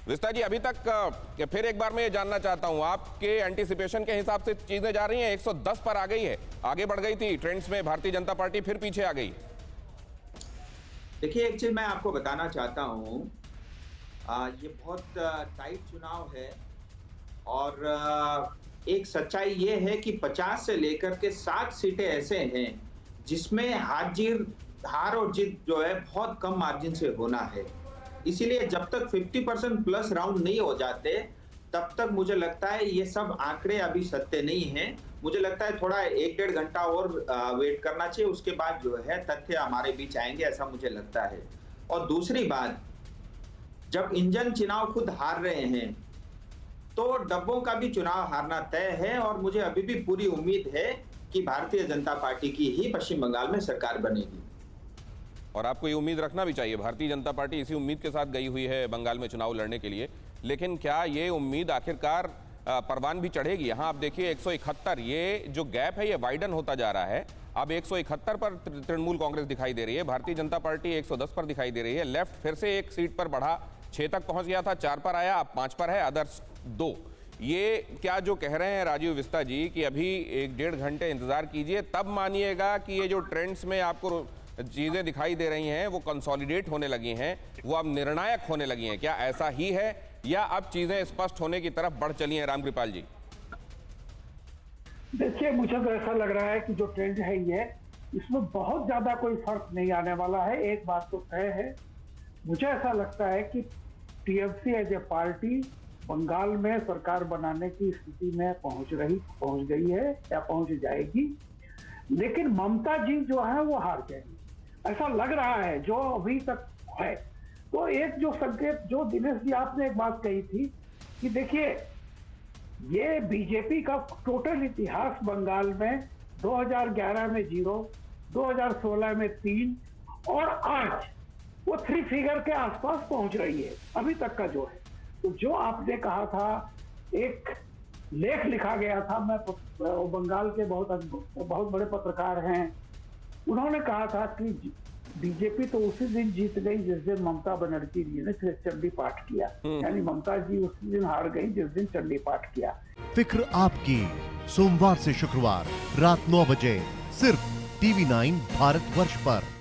Vista जी, अभी तक फिर एक बार मैं ये जानना चाहता हूं, आपके एंटीसिपेशन के हिसाब से चीजें जा रही हैं? 110 पर आ गई है, आगे बढ़ गई थी ट्रेंड्स में भारतीय जनता पार्टी, फिर पीछे आ गई। देखिए, एक चीज मैं आपको बताना चाहता हूँ। ये बहुत टाइट चुनाव है और एक सच्चाई ये है कि 50 से लेकर के 60 सीटें ऐसे हैं जिसमें हार और जीत जो है बहुत कम मार्जिन से होना है। इसीलिए जब तक 50% प्लस राउंड नहीं हो जाते, तब तक मुझे लगता है ये सब आंकड़े अभी सत्य नहीं हैं। मुझे लगता है थोड़ा 1 डेढ़ घंटा और वेट करना चाहिए, उसके बाद जो है तथ्य हमारे बीच आएंगे, ऐसा मुझे लगता है। और दूसरी बात, जब इंजन चुनाव खुद हार रहे हैं तो डब्बों का भी चुनाव हारना तय है और मुझे अभी भी पूरी उम्मीद है कि भारतीय जनता पार्टी की ही पश्चिम बंगाल में सरकार बनेगी। और आपको ये उम्मीद रखना भी चाहिए, भारतीय जनता पार्टी इसी उम्मीद के साथ गई हुई है बंगाल में चुनाव लड़ने के लिए। लेकिन क्या ये उम्मीद आखिरकार परवान भी चढ़ेगी? यहाँ आप देखिए 171, ये जो गैप है ये वाइडन होता जा रहा है। अब 171 पर तृणमूल कांग्रेस दिखाई दे रही है, भारतीय जनता पार्टी 110 पर दिखाई दे रही है। लेफ्ट फिर से एक सीट पर बढ़ा, 6 तक पहुंच गया था, 4 पर आया, अब 5 पर है, अदर्स 2। ये क्या जो कह रहे हैं राजीव विस्ता जी कि अभी 1 डेढ़ घंटे इंतजार कीजिए, तब मानिएगा कि ये जो ट्रेंड्स में आपको चीजें दिखाई दे रही हैं वो कंसोलिडेट होने लगी हैं, वो अब निर्णायक होने लगी हैं? क्या ऐसा ही है या अब चीजें स्पष्ट होने की तरफ बढ़ चली हैं? रामकृपाल जी, देखिए, मुझे तो ऐसा लग रहा है कि जो ट्रेंड है ये, इसमें बहुत ज्यादा कोई फर्क नहीं आने वाला है। एक बात तो तय है, मुझे ऐसा लगता है कि TMC as a party Bengal में सरकार बनाने की स्थिति में पहुंच गई है या पहुंच जाएगी। लेकिन ममता जी जो है वो हार जाएगी, ऐसा लग रहा है जो अभी तक है। तो एक जो संकेत, जो दिनेश जी आपने एक बात कही थी कि देखिए, ये बीजेपी का टोटल इतिहास बंगाल में 2011 में 0, 2016 में 3 और आज वो 3 फिगर के आसपास पहुंच रही है अभी तक का जो है। तो जो आपने कहा था, एक लेख लिखा गया था, मैं बंगाल के बहुत बड़े पत्रकार हैं, उन्होंने कहा था कि बीजेपी तो उसी दिन जीत गई जिस दिन ममता बनर्जी जी ने चंडी पाठ किया। यानी ममता जी उसी दिन हार गई जिस दिन चंडी पाठ किया। फिक्र आपकी, सोमवार से शुक्रवार रात 9 बजे सिर्फ TV9 भारतवर्ष पर।